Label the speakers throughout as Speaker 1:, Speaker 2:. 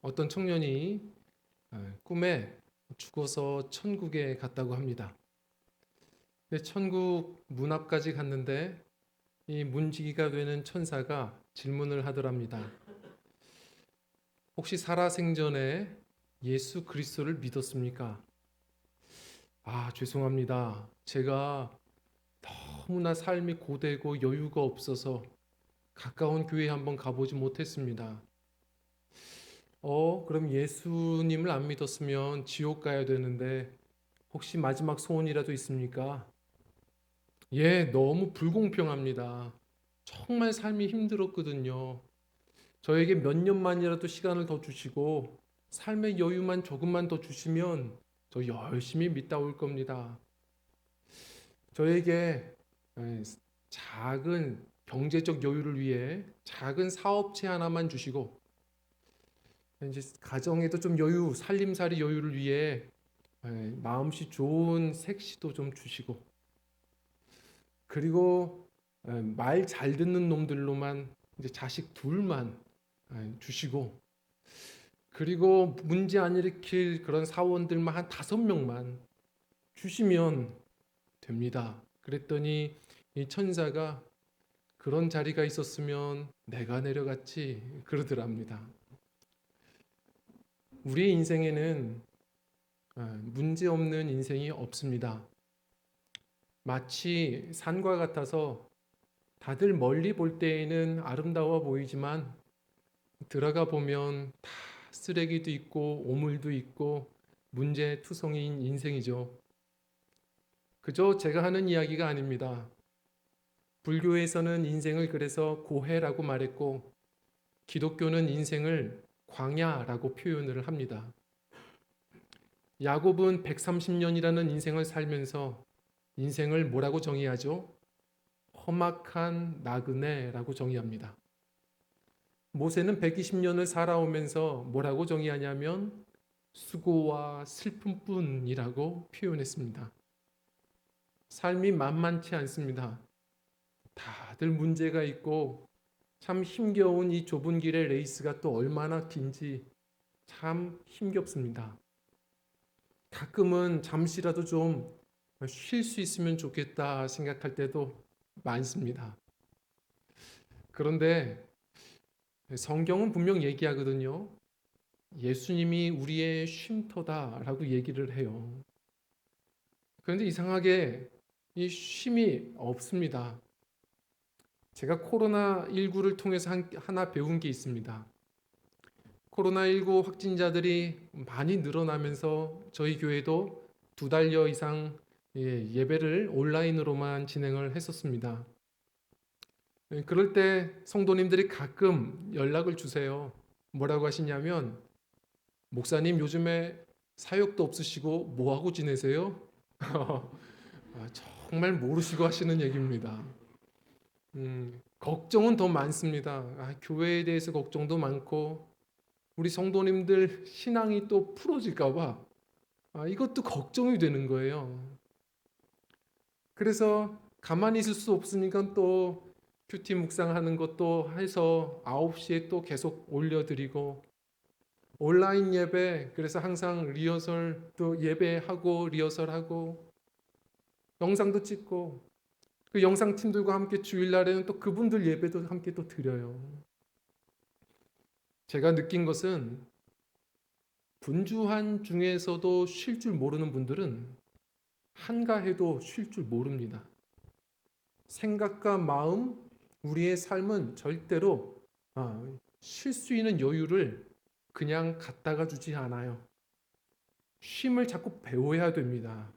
Speaker 1: 어떤 청년이 꿈에 죽어서 천국에 갔다고 합니다. 근데 천국 문 앞까지 갔는데 이 문지기가 되는 천사가 질문을 하더랍니다. 혹시 살아생전에 예수 그리스도를 믿었습니까? 아, 죄송합니다. 제가 너무나 삶이 고되고 여유가 없어서 가까운 교회 한번 가보지 못했습니다. 그럼 예수님을 안 믿었으면 지옥 가야 되는데 혹시 마지막 소원이라도 있습니까? 예, 너무 불공평합니다. 정말 삶이 힘들었거든요. 저에게 몇 년만이라도 시간을 더 주시고 삶의 여유만 조금만 더 주시면 저 열심히 믿다 올 겁니다. 저에게 작은 경제적 여유를 위해 작은 사업체 하나만 주시고 이제 가정에도 좀 여유, 살림살이 여유를 위해 마음씨 좋은 색시도 좀 주시고 그리고 말 잘 듣는 놈들로만 이제 자식 둘만 주시고 그리고 문제 안 일으킬 그런 사원들만 한 5명만 주시면 됩니다. 그랬더니 이 천사가 그런 자리가 있었으면 내가 내려갔지 그러더랍니다. 우리의 인생에는 문제 없는 인생이 없습니다. 마치 산과 같아서 다들 멀리 볼 때에는 아름다워 보이지만 들어가 보면 다 쓰레기도 있고 오물도 있고 문제투성이인 인생이죠. 그저 제가 하는 이야기가 아닙니다. 불교에서는 인생을 그래서 고해라고 말했고 기독교는 인생을 광야라고 표현을 합니다. 야곱은 130년이라는 인생을 살면서 인생을 뭐라고 정의하죠? 험악한 나그네라고 정의합니다. 모세는 120년을 살아오면서 뭐라고 정의하냐면 수고와 슬픔뿐이라고 표현했습니다. 삶이 만만치 않습니다. 다들 문제가 있고 참 힘겨운 이 좁은 길의 레이스가 또 얼마나 긴지 참 힘겹습니다. 가끔은 잠시라도 좀 쉴 수 있으면 좋겠다 생각할 때도 많습니다. 그런데 성경은 분명 얘기하거든요. 예수님이 우리의 쉼터다라고 얘기를 해요. 그런데 이상하게 이 쉼이 없습니다. 제가 코로나19를 통해서 하나 배운 게 있습니다. 코로나19 확진자들이 많이 늘어나면서 저희 교회도 2달여 이상 예배를 온라인으로만 진행을 했었습니다. 그럴 때 성도님들이 가끔 연락을 주세요. 뭐라고 하시냐면, 목사님 요즘에 사역도 없으시고 뭐하고 지내세요? 정말 모르시고 하시는 얘기입니다. 걱정은 더 많습니다. 교회에 대해서 걱정도 많고, 우리 성도님들 신앙이 또 풀어질까봐 이것도 걱정이 되는 거예요. 그래서 가만히 있을 수 없으니까 또 큐티 묵상하는 것도 해서 9시에 또 계속 올려드리고 온라인 예배 그래서 항상 리허설 또 예배하고 리허설하고 영상도 찍고 그 영상팀들과 함께 주일날에는 또 그분들 예배도 함께 또 드려요. 제가 느낀 것은 분주한 중에서도 쉴 줄 모르는 분들은 한가해도 쉴 줄 모릅니다. 생각과 마음, 우리의 삶은 절대로 쉴 수 있는 여유를 그냥 갖다가 주지 않아요. 쉼을 자꾸 배워야 됩니다.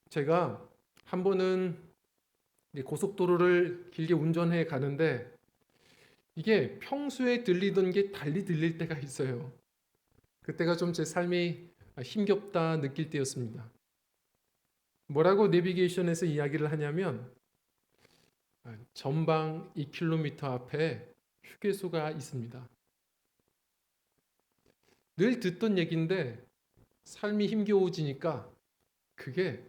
Speaker 1: 제가 한 번은 고속도로를 길게 운전해 가는데 이게 평소에 들리던 게 달리 들릴 때가 있어요. 그때가 좀 제 삶이 힘겹다 느낄 때였습니다. 뭐라고 내비게이션에서 이야기를 하냐면 전방 2km 앞에 휴게소가 있습니다. 늘 듣던 얘기인데 삶이 힘겨워지니까 그게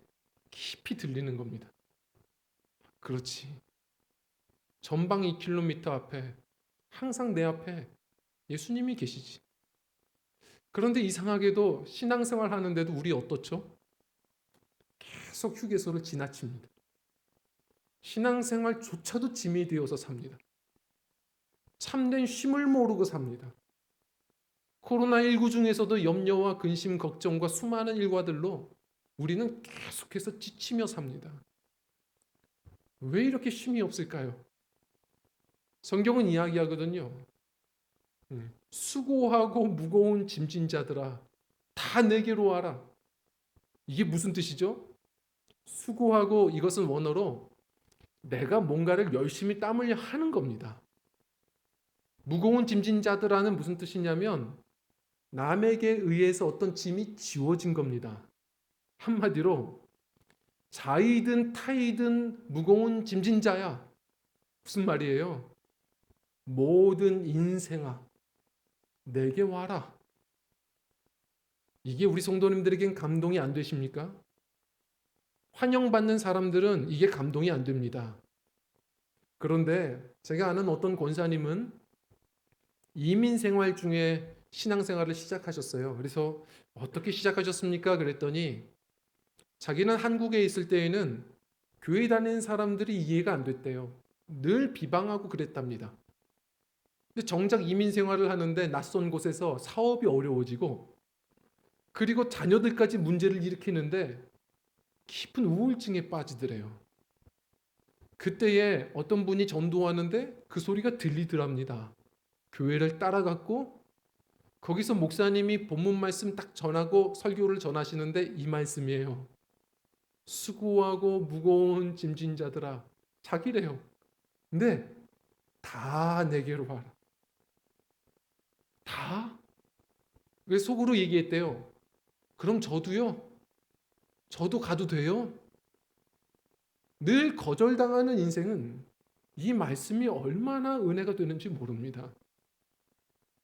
Speaker 1: 깊이 들리는 겁니다. 그렇지. 전방 2km 앞에 항상 내 앞에 예수님이 계시지. 그런데 이상하게도 신앙생활 하는데도 우리 어떻죠? 계속 휴게소를 지나칩니다. 신앙생활조차도 짐이 되어서 삽니다. 참된 쉼을 모르고 삽니다. 코로나19 중에서도 염려와 근심, 걱정과 수많은 일과들로 우리는 계속해서 지치며 삽니다. 왜 이렇게 쉼이 없을까요? 성경은 이야기하거든요. 수고하고 무거운 짐진 자들아, 다 내게로 와라. 이게 무슨 뜻이죠? 수고하고, 이것은 원어로 내가 뭔가를 열심히 땀 흘려 하는 겁니다. 무거운 짐진 자들아는 무슨 뜻이냐면 남에게 의해서 어떤 짐이 지워진 겁니다. 한마디로 자이든 타이든 무거운 짐진 자야. 무슨 말이에요? 모든 인생아, 내게 와라. 이게 우리 성도님들에겐 감동이 안 되십니까? 환영받는 사람들은 이게 감동이 안 됩니다. 그런데 제가 아는 어떤 권사님은 이민 생활 중에 신앙생활을 시작하셨어요. 그래서 어떻게 시작하셨습니까? 그랬더니 자기는 한국에 있을 때에는 교회 다니는 사람들이 이해가 안 됐대요. 늘 비방하고 그랬답니다. 근데 정작 이민 생활을 하는데 낯선 곳에서 사업이 어려워지고 그리고 자녀들까지 문제를 일으키는데 깊은 우울증에 빠지더래요. 그때에 어떤 분이 전도하는데 그 소리가 들리더랍니다. 교회를 따라갔고 거기서 목사님이 본문 말씀 딱 전하고 설교를 전하시는데 이 말씀이에요. 수고하고 무거운 짐진 자들아, 자기래요. 근데 다 내게로 와라. 다? 왜 속으로 얘기했대요? 그럼 저도요? 저도 가도 돼요? 늘 거절당하는 인생은 이 말씀이 얼마나 은혜가 되는지 모릅니다.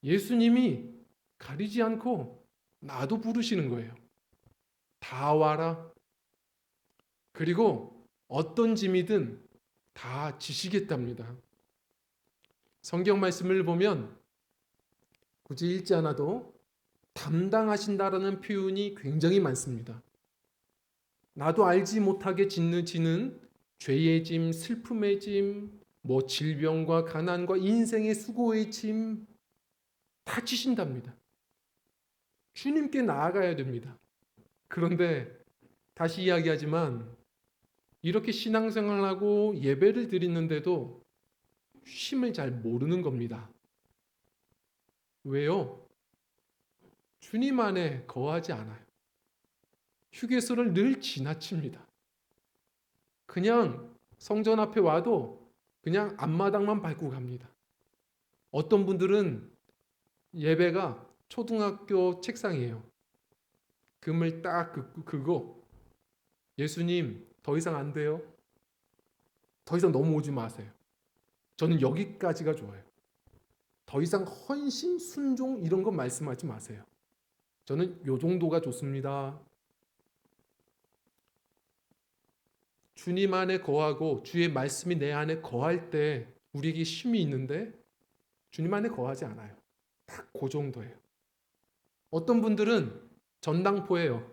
Speaker 1: 예수님이 가리지 않고 나도 부르시는 거예요. 다 와라. 그리고 어떤 짐이든 다 지시겠답니다. 성경 말씀을 보면 굳이 읽지 않아도 담당하신다라는 표현이 굉장히 많습니다. 나도 알지 못하게 짓는 지는 죄의 짐, 슬픔의 짐, 질병과 가난과 인생의 수고의 짐 다 지신답니다. 주님께 나아가야 됩니다. 그런데 다시 이야기하지만 이렇게 신앙생활하고 예배를 드리는데도 쉼을 잘 모르는 겁니다. 왜요? 주님 안에 거하지 않아요. 휴게소를 늘 지나칩니다. 그냥 성전 앞에 와도 그냥 앞마당만 밟고 갑니다. 어떤 분들은 예배가 초등학교 책상이에요. 금을 딱 긋고 예수님 더 이상 안 돼요. 더 이상 넘어오지 마세요. 저는 여기까지가 좋아요. 더 이상 헌신, 순종 이런 거 말씀하지 마세요. 저는 요 정도가 좋습니다. 주님 안에 거하고 주의 말씀이 내 안에 거할 때 우리에게 쉼이 있는데 주님 안에 거하지 않아요. 딱 그 정도예요. 어떤 분들은 전당포예요.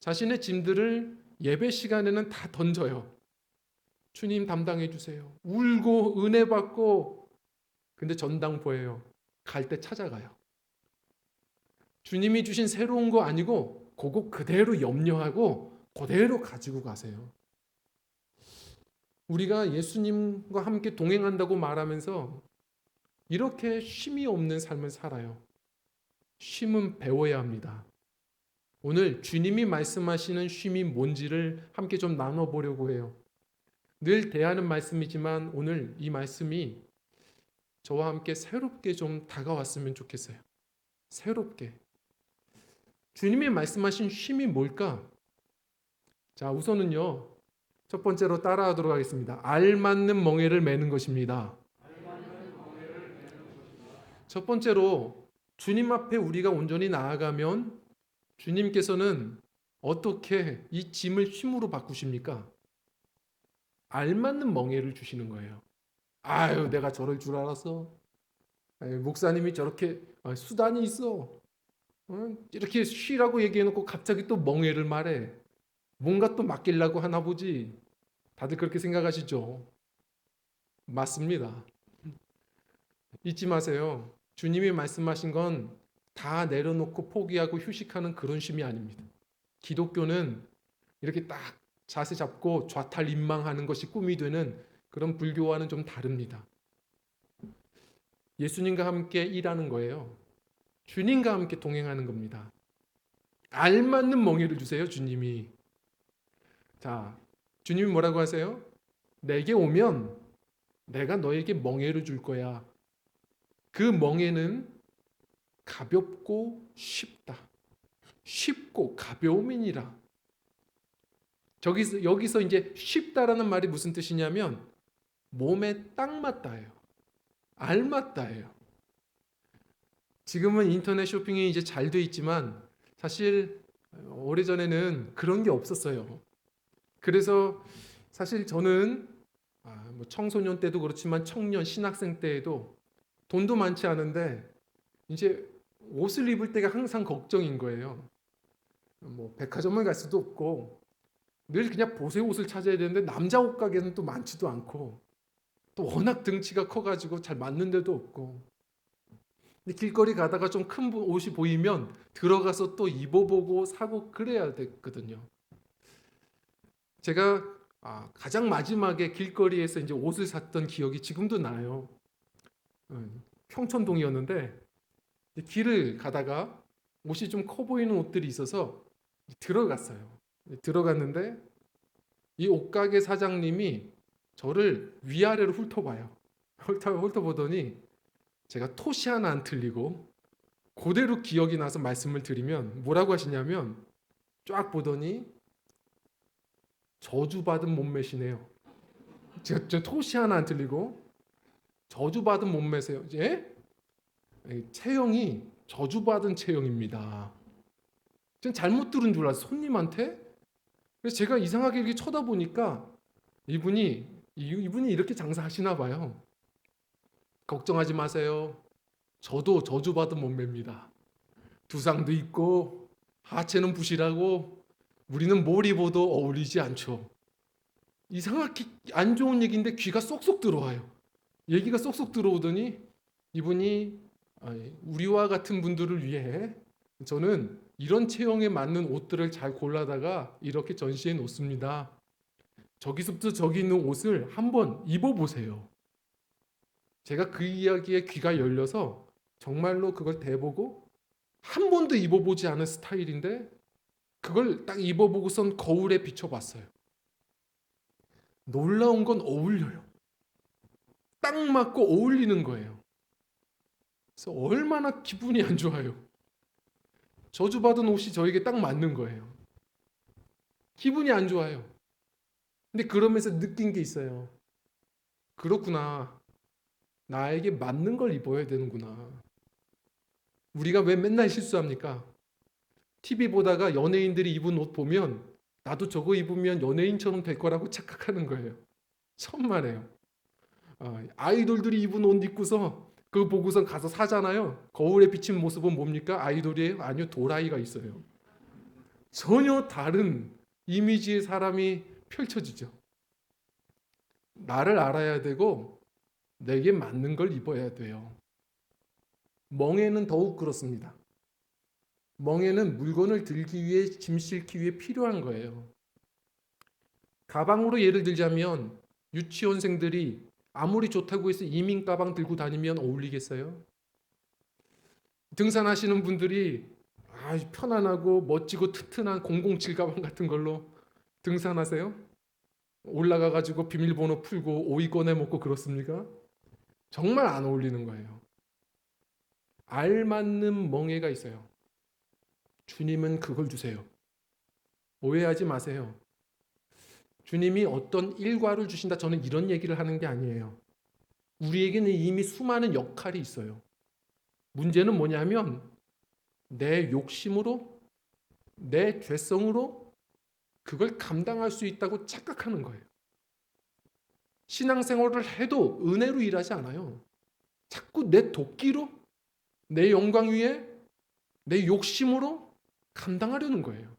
Speaker 1: 자신의 짐들을 예배 시간에는 다 던져요. 주님 담당해 주세요. 울고 은혜 받고 근데 전당포예요. 갈 때 찾아가요. 주님이 주신 새로운 거 아니고 그거 그대로 염려하고 그대로 가지고 가세요. 우리가 예수님과 함께 동행한다고 말하면서 이렇게 쉼이 없는 삶을 살아요. 쉼은 배워야 합니다. 오늘 주님이 말씀하시는 쉼이 뭔지를 함께 좀 나눠보려고 해요. 늘 대하는 말씀이지만 오늘 이 말씀이 저와 함께 새롭게 좀 다가왔으면 좋겠어요. 새롭게. 주님이 말씀하신 쉼이 뭘까? 자, 우선은요. 첫 번째로 따라하도록 하겠습니다. 알맞는 멍에를 매는 것입니다. 첫 번째로 주님 앞에 우리가 온전히 나아가면 주님께서는 어떻게 이 짐을 쉼으로 바꾸십니까? 알맞는 멍에를 주시는 거예요. 아유, 내가 저럴 줄 알았어. 목사님이 저렇게 수단이 있어. 이렇게 쉬라고 얘기해놓고 갑자기 또 멍해를 말해. 뭔가 또 맡기려고 하나 보지. 다들 그렇게 생각하시죠? 맞습니다. 잊지 마세요. 주님이 말씀하신 건 다 내려놓고 포기하고 휴식하는 그런 쉼이 아닙니다. 기독교는 이렇게 딱 자세 잡고 좌탈임망하는 것이 꿈이 되는 그런 불교와는 좀 다릅니다. 예수님과 함께 일하는 거예요. 주님과 함께 동행하는 겁니다. 알맞는 멍에를 주세요, 주님이. 자, 주님이 뭐라고 하세요? 내게 오면 내가 너에게 멍에를 줄 거야. 그 멍에는 가볍고 쉽다. 쉽고 가벼움이니라. 여기서 이제 쉽다라는 말이 무슨 뜻이냐면 몸에 딱 맞다예요. 알맞다예요. 지금은 인터넷 쇼핑이 이제 잘 돼 있지만 사실 오래전에는 그런 게 없었어요. 그래서 사실 저는 뭐 청소년 때도 그렇지만 청년 신학생 때에도 돈도 많지 않은데 이제 옷을 입을 때가 항상 걱정인 거예요. 뭐 백화점을 갈 수도 없고 늘 그냥 보세 옷을 찾아야 되는데 남자 옷 가게는 또 많지도 않고 또 워낙 등치가 커가지고 잘 맞는 데도 없고 근데 길거리 가다가 좀 큰 옷이 보이면 들어가서 또 입어보고 사고 그래야 됐거든요. 제가 가장 마지막에 길거리에서 이제 옷을 샀던 기억이 지금도 나요. 평촌동이었는데 길을 가다가 옷이 좀 커 보이는 옷들이 있어서 들어갔어요. 들어갔는데 이 옷가게 사장님이 저를 위아래로 훑어봐요. 훑어보더니 제가 토시 하나 안 틀리고 그대로 기억이 나서 말씀을 드리면 뭐라고 하시냐면 쫙 보더니 저주받은 몸매시네요. 제가 토시 하나 안 틀리고 저주받은 몸매세요. 예? 체형이 저주받은 체형입니다. 전 잘못 들은 줄 알았어요. 손님한테. 그래서 제가 이상하게 이렇게 쳐다보니까 이분이 이렇게 장사하시나 봐요. 걱정하지 마세요. 저도 저주받은 몸매입니다. 두상도 있고 하체는 부실하고 우리는 뭘 입어도 어울리지 않죠. 이상하게 안 좋은 얘기인데 귀가 쏙쏙 들어와요. 얘기가 쏙쏙 들어오더니 이분이 우리와 같은 분들을 위해 저는 이런 체형에 맞는 옷들을 잘 골라다가 이렇게 전시해 놓습니다. 저기서부터 저기 있는 옷을 한번 입어보세요. 제가 그 이야기에 귀가 열려서 정말로 그걸 대보고 한 번도 입어보지 않은 스타일인데 그걸 딱 입어보고선 거울에 비춰봤어요. 놀라운 건 어울려요. 딱 맞고 어울리는 거예요. 그래서 얼마나 기분이 안 좋아요. 저주받은 옷이 저에게 딱 맞는 거예요. 기분이 안 좋아요. 근데 그러면서 느낀 게 있어요. 그렇구나. 나에게 맞는 걸 입어야 되는구나. 우리가 왜 맨날 실수합니까? TV 보다가 연예인들이 입은 옷 보면 나도 저거 입으면 연예인처럼 될 거라고 착각하는 거예요. 천만에요. 아이돌들이 입은 옷 입고서 그거 보고선 가서 사잖아요. 거울에 비친 모습은 뭡니까? 아이돌이에요? 아니요, 도라이가 있어요. 전혀 다른 이미지의 사람이 펼쳐지죠. 나를 알아야 되고 내게 맞는 걸 입어야 돼요. 멍에는 더욱 그렇습니다. 멍에는 물건을 들기 위해 짐 싣기 위해 필요한 거예요. 가방으로 예를 들자면 유치원생들이 아무리 좋다고 해서 이민 가방 들고 다니면 어울리겠어요? 등산하시는 분들이 편안하고 멋지고 튼튼한 007 가방 같은 걸로 등산하세요? 올라가 가지고 비밀번호 풀고 오이 꺼내 먹고 그렇습니까? 정말 안 어울리는 거예요. 알맞는 멍에가 있어요. 주님은 그걸 주세요. 오해하지 마세요. 주님이 어떤 일과를 주신다, 저는 이런 얘기를 하는 게 아니에요. 우리에게는 이미 수많은 역할이 있어요. 문제는 뭐냐면 내 욕심으로, 내 죄성으로 그걸 감당할 수 있다고 착각하는 거예요. 신앙생활을 해도 은혜로 일하지 않아요. 자꾸 내 도끼로, 내 영광 위에, 내 욕심으로 감당하려는 거예요.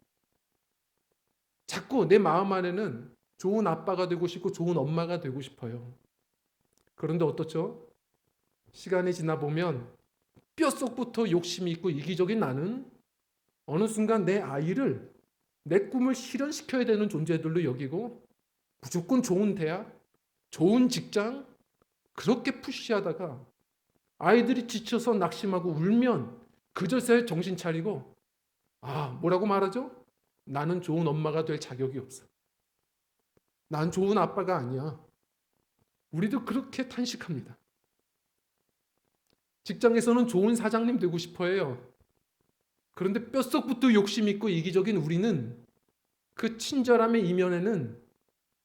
Speaker 1: 자꾸 내 마음 안에는 좋은 아빠가 되고 싶고 좋은 엄마가 되고 싶어요. 그런데 어떻죠? 시간이 지나 보면 뼛속부터 욕심이 있고 이기적인 나는 어느 순간 내 아이를, 내 꿈을 실현시켜야 되는 존재들로 여기고 무조건 좋은 대학, 좋은 직장 그렇게 푸시하다가 아이들이 지쳐서 낙심하고 울면 그저서야 정신 차리고 뭐라고 말하죠? 나는 좋은 엄마가 될 자격이 없어. 난 좋은 아빠가 아니야. 우리도 그렇게 탄식합니다. 직장에서는 좋은 사장님 되고 싶어 해요. 그런데 뼛속부터 욕심 있고 이기적인 우리는 그 친절함의 이면에는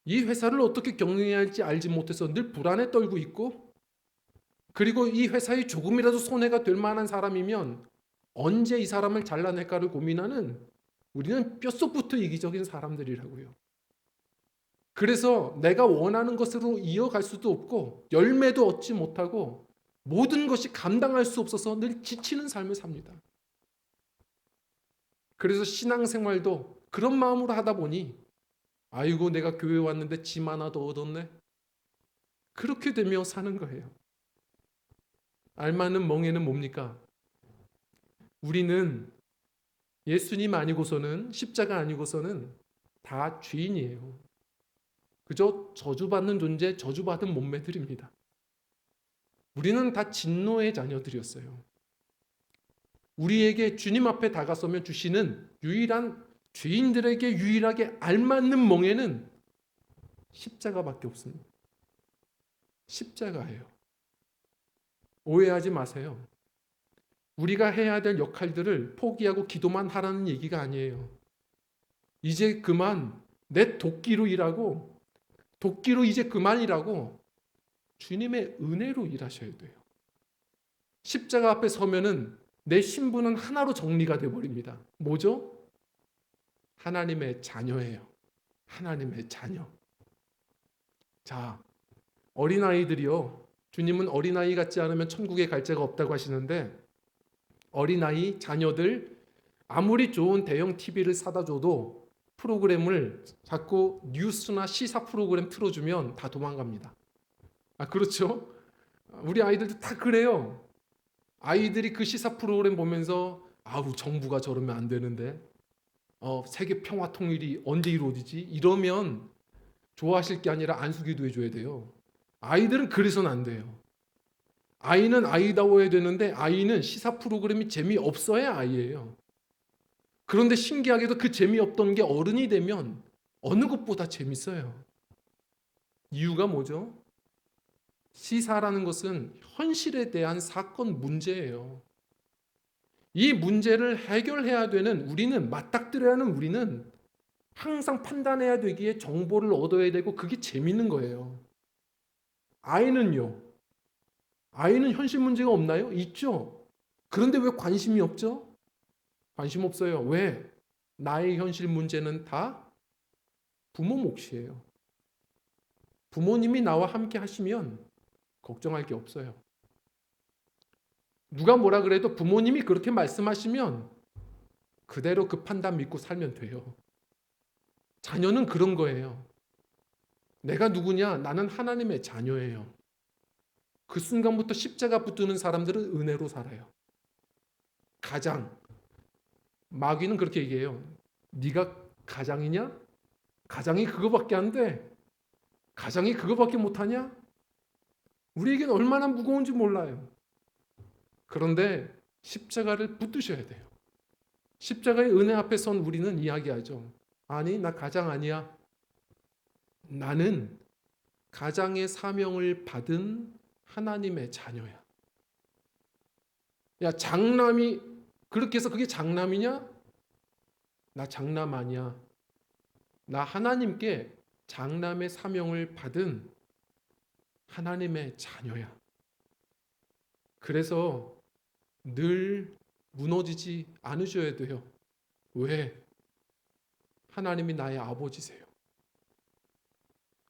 Speaker 1: 이 회사를 어떻게 경영해야 할지 알지 못해서 늘 불안에 떨고 있고, 그리고 이 회사에 조금이라도 손해가 될 만한 사람이면 언제 이 사람을 잘라낼까를 고민하는, 우리는 뼛속부터 이기적인 사람들이라고요. 그래서 내가 원하는 것으로 이어갈 수도 없고 열매도 얻지 못하고 모든 것이 감당할 수 없어서 늘 지치는 삶을 삽니다. 그래서 신앙생활도 그런 마음으로 하다 보니 아이고 내가 교회 왔는데 짐 하나 더 얻었네. 그렇게 되며 사는 거예요. 알맞는 멍에는 뭡니까? 우리는 예수님 아니고서는, 십자가 아니고서는 다 죄인이에요. 그저 저주받는 존재, 저주받은 몸매들입니다. 우리는 다 진노의 자녀들이었어요. 우리에게 주님 앞에 다가서면 주시는 유일한, 죄인들에게 유일하게 알맞는 멍에는 십자가밖에 없습니다. 십자가예요. 오해하지 마세요. 우리가 해야 될 역할들을 포기하고 기도만 하라는 얘기가 아니에요. 이제 그만 내 도끼로 일하고, 도끼로 이제 그만이라고 주님의 은혜로 일하셔야 돼요. 십자가 앞에 서면은 내 신분은 하나로 정리가 되어버립니다. 뭐죠? 하나님의 자녀예요. 하나님의 자녀. 자, 어린아이들이요. 주님은 어린아이 같지 않으면 천국에 갈 자가 없다고 하시는데, 어린아이, 자녀들 아무리 좋은 대형 TV를 사다 줘도 프로그램을 자꾸 뉴스나 시사 프로그램 틀어주면 다 도망갑니다. 그렇죠? 우리 아이들도 다 그래요. 아이들이 그 시사 프로그램 보면서 정부가 저러면 안 되는데, 세계 평화 통일이 언제 이루어지지? 이러면 좋아하실 게 아니라 안수기도 해줘야 돼요. 아이들은 그래서는 안 돼요. 아이는 아이다워야 되는데 아이는 시사 프로그램이 재미없어야 아이예요. 그런데 신기하게도 그 재미없던 게 어른이 되면 어느 것보다 재밌어요. 이유가 뭐죠? 시사라는 것은 현실에 대한 사건 문제예요. 이 문제를 해결해야 되는 우리는, 맞닥뜨려야 하는 우리는 항상 판단해야 되기에 정보를 얻어야 되고 그게 재밌는 거예요. 아이는요? 아이는 현실 문제가 없나요? 있죠. 그런데 왜 관심이 없죠? 관심 없어요. 왜? 나의 현실 문제는 다 부모 몫이에요. 부모님이 나와 함께 하시면 걱정할 게 없어요. 누가 뭐라 그래도 부모님이 그렇게 말씀하시면 그대로 그 판단 믿고 살면 돼요. 자녀는 그런 거예요. 내가 누구냐? 나는 하나님의 자녀예요. 그 순간부터 십자가 붙드는 사람들은 은혜로 살아요. 가장, 마귀는 그렇게 얘기해요. 네가 가장이냐? 가장이 그거밖에 안 돼. 가장이 그거밖에 못하냐? 우리에겐 얼마나 무거운지 몰라요. 그런데 십자가를 붙드셔야 돼요. 십자가의 은혜 앞에 선 우리는 이야기하죠. 아니, 나 가장 아니야. 나는 가장의 사명을 받은 하나님의 자녀야. 야, 장남이 그렇게 해서 그게 장남이냐? 나 장남 아니야. 나 하나님께 장남의 사명을 받은 하나님의 자녀야. 그래서 늘 무너지지 않으셔야 돼요. 왜? 하나님이 나의 아버지세요.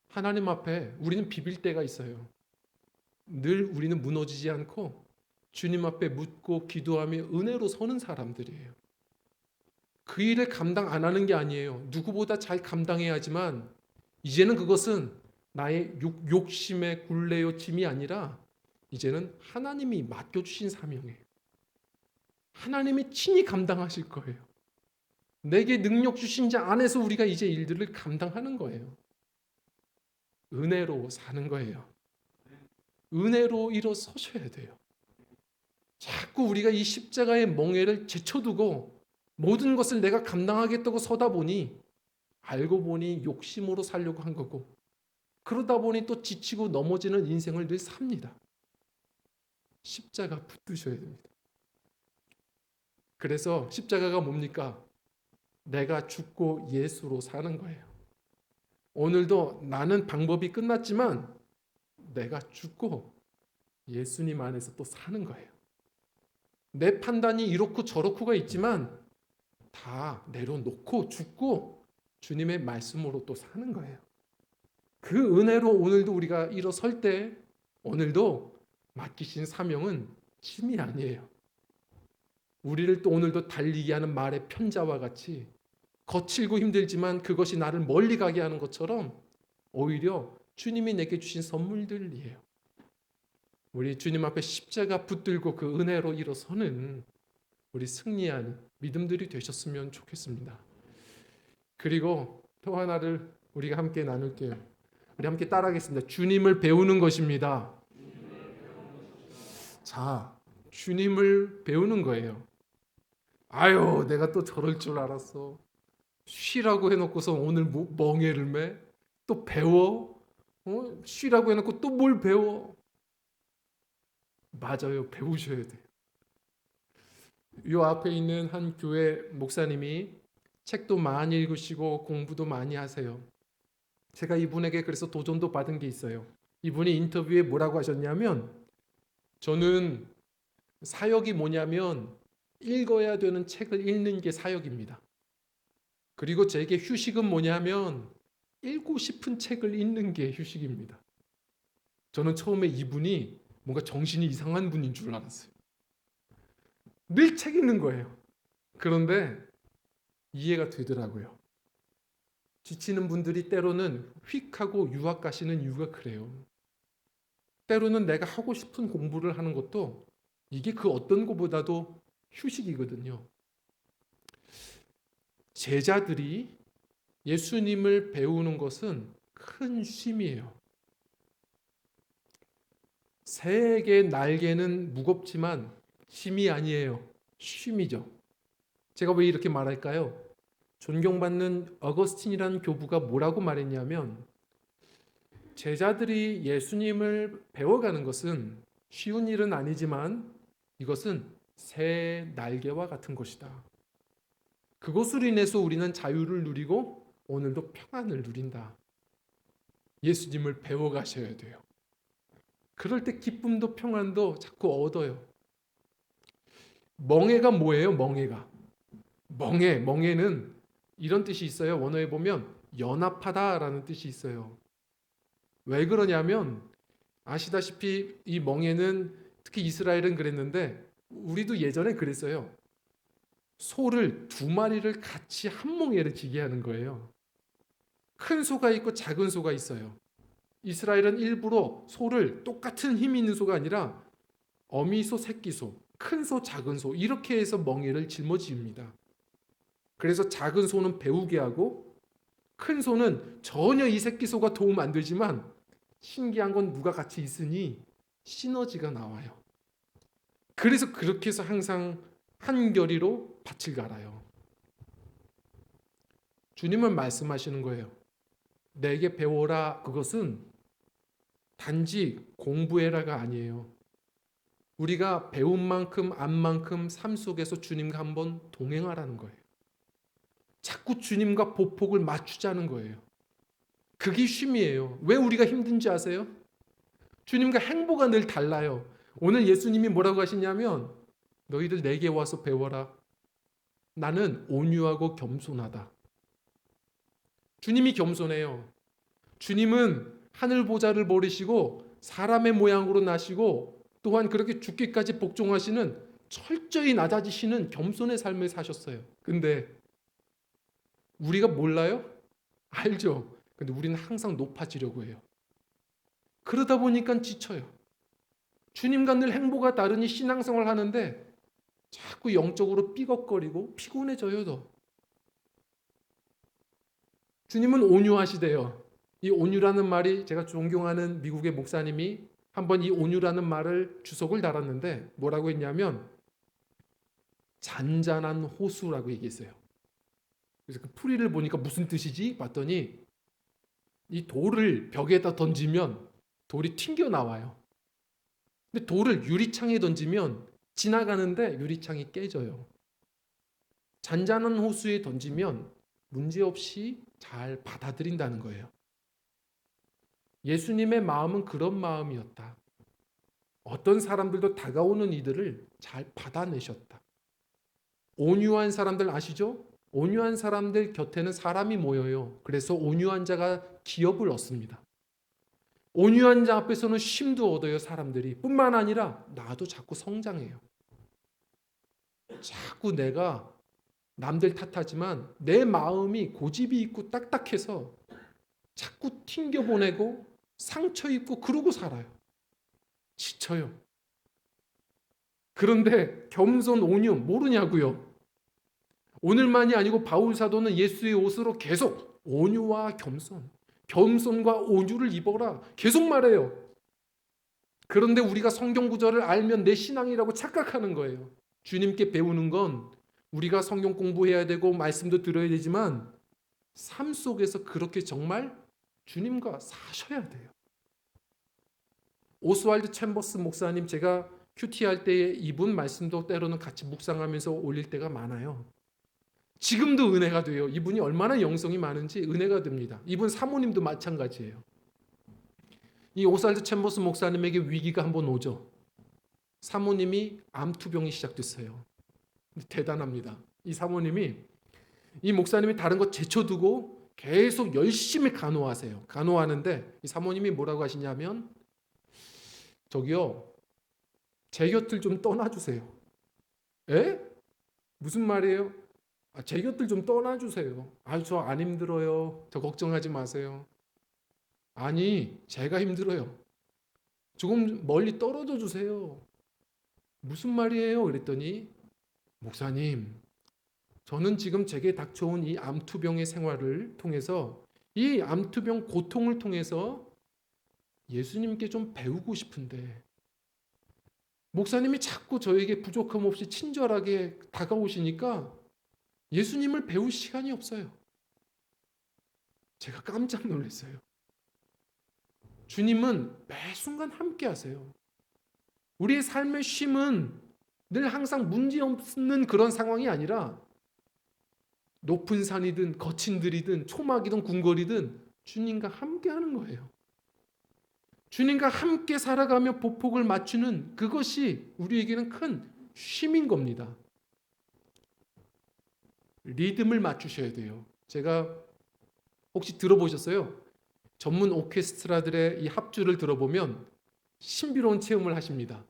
Speaker 1: 하나님 앞에 우리는 비빌 때가 있어요. 늘 우리는 무너지지 않고 주님 앞에 묻고 기도하며 은혜로 서는 사람들이에요. 그 일을 감당 안 하는 게 아니에요. 누구보다 잘 감당해야 하지만 이제는 그것은 나의 욕심의 굴레요 짐이 아니라 이제는 하나님이 맡겨주신 사명이에요. 하나님이 친히 감당하실 거예요. 내게 능력 주신 자 안에서 우리가 이제 일들을 감당하는 거예요. 은혜로 사는 거예요. 은혜로 일어서셔야 돼요. 자꾸 우리가 이 십자가의 멍에를 제쳐두고 모든 것을 내가 감당하겠다고 서다 보니 알고 보니 욕심으로 살려고 한 거고 그러다 보니 또 지치고 넘어지는 인생을 늘 삽니다. 십자가 붙드셔야 됩니다. 그래서 십자가가 뭡니까? 내가 죽고 예수로 사는 거예요. 오늘도 나는 방법이 끝났지만 내가 죽고 예수님 안에서 또 사는 거예요. 내 판단이 이렇고 저렇고가 있지만 다 내려놓고 죽고 주님의 말씀으로 또 사는 거예요. 그 은혜로 오늘도 우리가 일어설 때 오늘도 맡기신 사명은 짐이 아니에요. 우리를 또 오늘도 달리게 하는 말의 편자와 같이 거칠고 힘들지만 그것이 나를 멀리 가게 하는 것처럼 오히려 주님이 내게 주신 선물들이에요. 우리 주님 앞에 십자가 붙들고 그 은혜로 일어서는 우리 승리한 믿음들이 되셨으면 좋겠습니다. 그리고 또 하나를 우리가 함께 나눌게요. 우리 함께 따라하겠습니다. 주님을 배우는 것입니다. 자, 주님을 배우는 거예요. 아유, 내가 또 저럴 줄 알았어. 쉬라고 해놓고서 오늘 멍해를 매? 또 배워? 쉬라고 해놓고 또 뭘 배워? 맞아요. 배우셔야 돼요. 요 앞에 있는 한 교회 목사님이 책도 많이 읽으시고 공부도 많이 하세요. 제가 이분에게 그래서 도전도 받은 게 있어요. 이분이 인터뷰에 뭐라고 하셨냐면 저는 사역이 뭐냐면 읽어야 되는 책을 읽는 게 사역입니다. 그리고 제게 휴식은 뭐냐면 읽고 싶은 책을 읽는 게 휴식입니다. 저는 처음에 이분이 뭔가 정신이 이상한 분인 줄 알았어요. 늘 책 읽는 거예요. 그런데 이해가 되더라고요. 지치는 분들이 때로는 휙 하고 유학 가시는 이유가 그래요. 때로는 내가 하고 싶은 공부를 하는 것도 이게 그 어떤 것보다도 휴식이거든요. 제자들이 예수님을 배우는 것은 큰 쉼이에요. 새에게 날개는 무겁지만 짐이 아니에요. 쉼이죠. 제가 왜 이렇게 말할까요? 존경받는 어거스틴이라는 교부가 뭐라고 말했냐면 제자들이 예수님을 배워가는 것은 쉬운 일은 아니지만 이것은 새 날개와 같은 것이다. 그것으로 인해서 우리는 자유를 누리고 오늘도 평안을 누린다. 예수님을 배워가셔야 돼요. 그럴 때 기쁨도 평안도 자꾸 얻어요. 멍해가 뭐예요? 멍해는 이런 뜻이 있어요. 원어에 보면 연합하다라는 뜻이 있어요. 왜 그러냐면 아시다시피 이 멍해는 특히 이스라엘은 그랬는데 우리도 예전에 그랬어요. 소를 두 마리를 같이 한 멍에를 지게 하는 거예요. 큰 소가 있고 작은 소가 있어요. 이스라엘은 일부러 소를 똑같은 힘이 있는 소가 아니라 어미소, 새끼소, 큰 소, 작은 소 이렇게 해서 멍에를 짊어집니다. 그래서 작은 소는 배우게 하고 큰 소는 전혀 이 새끼 소가 도움 안 되지만 신기한 건 누가 같이 있으니 시너지가 나와요. 그래서 그렇게 해서 항상 한결이로 밭을 갈아요. 주님은 말씀하시는 거예요. 내게 배워라. 그것은 단지 공부해라가 아니에요. 우리가 배운 만큼 안 만큼 삶 속에서 주님과 한번 동행하라는 거예요. 자꾸 주님과 보폭을 맞추자는 거예요. 그게 쉼이에요. 왜 우리가 힘든지 아세요? 주님과 행보가 늘 달라요. 오늘 예수님이 뭐라고 하시냐면 너희들 내게 와서 배워라. 나는 온유하고 겸손하다. 주님이 겸손해요. 주님은 하늘 보좌를 버리시고 사람의 모양으로 나시고 또한 그렇게 죽기까지 복종하시는 철저히 낮아지시는 겸손의 삶을 사셨어요. 근데 우리가 몰라요? 알죠. 근데 우리는 항상 높아지려고 해요. 그러다 보니까 지쳐요. 주님과 늘 행보가 다르니 신앙생활 하는데 자꾸 영적으로 삐걱거리고 피곤해져요. 더. 주님은 온유하시대요. 이 온유라는 말이 제가 존경하는 미국의 목사님이 한번 이 온유라는 말을 주석을 달았는데 뭐라고 했냐면 잔잔한 호수라고 얘기했어요. 그래서 그 풀이를 보니까 무슨 뜻이지? 봤더니 이 돌을 벽에다 던지면 돌이 튕겨 나와요. 근데 돌을 유리창에 던지면 지나가는데 유리창이 깨져요. 잔잔한 호수에 던지면 문제없이 잘 받아들인다는 거예요. 예수님의 마음은 그런 마음이었다. 어떤 사람들도 다가오는 이들을 잘 받아내셨다. 온유한 사람들 아시죠? 온유한 사람들 곁에는 사람이 모여요. 그래서 온유한 자가 기업을 얻습니다. 온유한 자 앞에서는 쉼도 얻어요, 사람들이. 뿐만 아니라 나도 자꾸 성장해요. 자꾸 내가 남들 탓하지만 내 마음이 고집이 있고 딱딱해서 자꾸 튕겨보내고 상처 입고 그러고 살아요. 지쳐요. 그런데 겸손 온유 모르냐고요. 오늘만이 아니고 바울 사도는 예수의 옷으로 계속 온유와 겸손, 겸손과 온유를 입어라 계속 말해요. 그런데 우리가 성경 구절을 알면 내 신앙이라고 착각하는 거예요. 주님께 배우는 건 우리가 성경 공부해야 되고 말씀도 들어야 되지만 삶 속에서 그렇게 정말 주님과 사셔야 돼요. 오스왈드 챔버스 목사님 제가 큐티 할 때에 이분 말씀도 때로는 같이 묵상하면서 올릴 때가 많아요. 지금도 은혜가 돼요. 이분이 얼마나 영성이 많은지 은혜가 됩니다. 이분 사모님도 마찬가지예요. 이 오스왈드 챔버스 목사님에게 위기가 한번 오죠. 사모님이 암투병이 시작됐어요. 대단합니다. 이 사모님이 이 목사님이 다른 거 제쳐두고 계속 열심히 간호하세요. 간호하는데 이 사모님이 뭐라고 하시냐면 저기요 제 곁을 좀 떠나주세요. 에? 무슨 말이에요? 제 곁을 좀 떠나주세요. 저 안 힘들어요. 저 걱정하지 마세요. 아니 제가 힘들어요. 조금 멀리 떨어져 주세요. 무슨 말이에요? 그랬더니 목사님 저는 지금 제게 닥쳐온 이 암투병의 생활을 통해서 이 암투병 고통을 통해서 예수님께 좀 배우고 싶은데 목사님이 자꾸 저에게 부족함 없이 친절하게 다가오시니까 예수님을 배울 시간이 없어요. 제가 깜짝 놀랐어요. 주님은 매 순간 함께 하세요. 우리의 삶의 쉼은 늘 항상 문제없는 그런 상황이 아니라 높은 산이든 거친 들이든 초막이든 궁궐이든 주님과 함께 하는 거예요. 주님과 함께 살아가며 보폭을 맞추는 그것이 우리에게는 큰 쉼인 겁니다. 리듬을 맞추셔야 돼요. 제가 혹시 들어보셨어요? 전문 오케스트라들의 이 합주를 들어보면 신비로운 체험을 하십니다.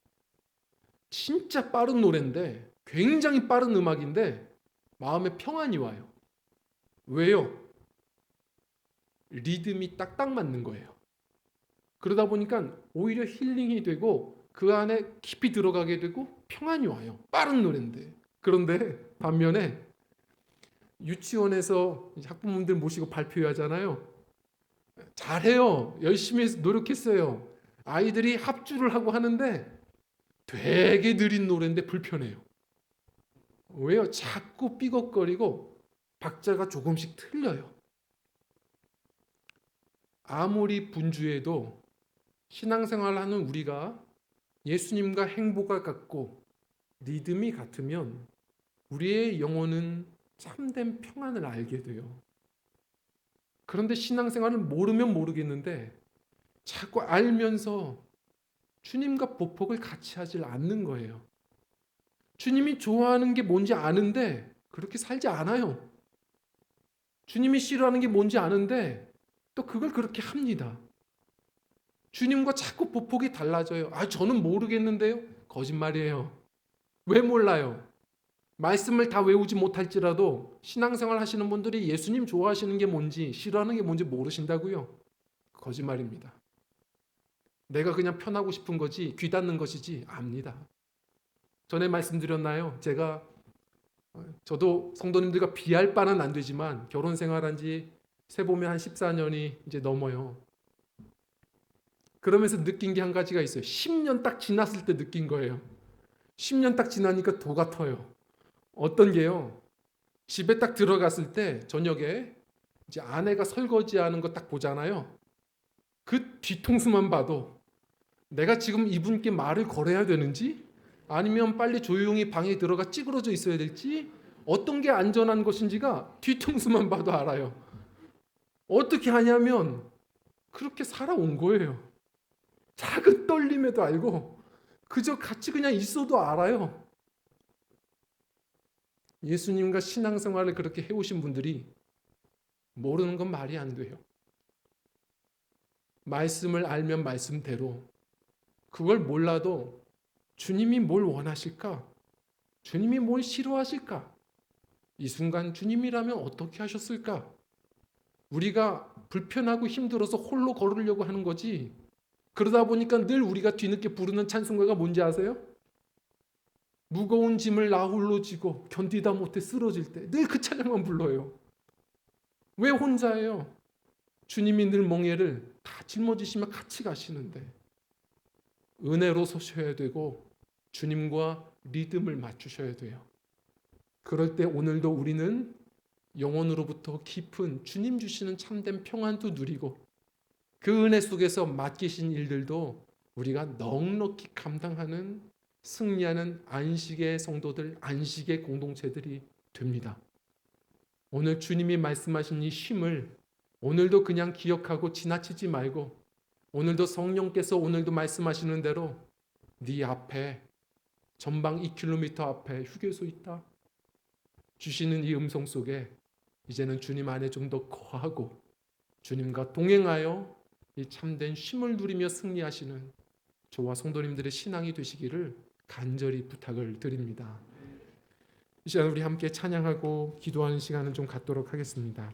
Speaker 1: 진짜 빠른 노래인데 굉장히 빠른 음악인데 마음에 평안이 와요. 왜요? 리듬이 딱딱 맞는 거예요. 그러다 보니까 오히려 힐링이 되고 그 안에 깊이 들어가게 되고 평안이 와요. 빠른 노래인데. 그런데 반면에 유치원에서 학부모님들 모시고 발표하잖아요. 잘해요. 열심히 노력했어요. 아이들이 합주를 하고 하는데 되게 느린 노래인데 불편해요. 왜요? 자꾸 삐걱거리고 박자가 조금씩 틀려요. 아무리 분주해도 신앙생활을 하는 우리가 예수님과 행보가 같고 리듬이 같으면 우리의 영혼은 참된 평안을 알게 돼요. 그런데 신앙생활을 모르면 모르겠는데 자꾸 알면서 주님과 보폭을 같이 하질 않는 거예요. 주님이 좋아하는 게 뭔지 아는데 그렇게 살지 않아요. 주님이 싫어하는 게 뭔지 아는데 또 그걸 그렇게 합니다. 주님과 자꾸 보폭이 달라져요. 아, 저는 모르겠는데요. 거짓말이에요. 왜 몰라요? 말씀을 다 외우지 못할지라도 신앙생활 하시는 분들이 예수님 좋아하시는 게 뭔지 싫어하는 게 뭔지 모르신다고요? 거짓말입니다. 내가 그냥 편하고 싶은 거지 귀 닫는 것이지 압니다. 전에 말씀드렸나요? 저도 성도님들과 비할 바는 안 되지만 결혼 생활한 지 세보면 한 14년이 이제 넘어요. 그러면서 느낀 게 한 가지가 있어요. 10년 딱 지났을 때 느낀 거예요. 10년 딱 지나니까 도 같아요. 어떤 게요? 집에 딱 들어갔을 때 저녁에 이제 아내가 설거지하는 거 딱 보잖아요. 그 뒤통수만 봐도 내가 지금 이분께 말을 걸어야 되는지 아니면 빨리 조용히 방에 들어가 찌그러져 있어야 될지 어떤 게 안전한 것인지가 뒤통수만 봐도 알아요. 어떻게 하냐면 그렇게 살아온 거예요. 작은 떨림에도 알고 그저 같이 그냥 있어도 알아요. 예수님과 신앙생활을 그렇게 해오신 분들이 모르는 건 말이 안 돼요. 말씀을 알면 말씀대로, 그걸 몰라도 주님이 뭘 원하실까? 주님이 뭘 싫어하실까? 이 순간 주님이라면 어떻게 하셨을까? 우리가 불편하고 힘들어서 홀로 걸으려고 하는 거지. 그러다 보니까 늘 우리가 뒤늦게 부르는 찬송가가 뭔지 아세요? 무거운 짐을 나 홀로 지고 견디다 못해 쓰러질 때 늘 그 찬양만 불러요. 왜 혼자예요? 주님이 늘 멍에를 다 짊어지시며 같이 가시는데 은혜로 서셔야 되고 주님과 리듬을 맞추셔야 돼요. 그럴 때 오늘도 우리는 영혼으로부터 깊은 주님 주시는 참된 평안도 누리고 그 은혜 속에서 맡기신 일들도 우리가 넉넉히 감당하는 승리하는 안식의 성도들, 안식의 공동체들이 됩니다. 오늘 주님이 말씀하신 이 쉼을 오늘도 그냥 기억하고 지나치지 말고 오늘도 성령께서 오늘도 말씀하시는 대로 네 앞에 전방 2km 앞에 휴게소 있다 주시는 이 음성 속에 이제는 주님 안에 좀 더 거하고 주님과 동행하여 이 참된 쉼을 누리며 승리하시는 저와 성도님들의 신앙이 되시기를 간절히 부탁을 드립니다. 이 시간 우리 함께 찬양하고 기도하는 시간을 좀 갖도록 하겠습니다.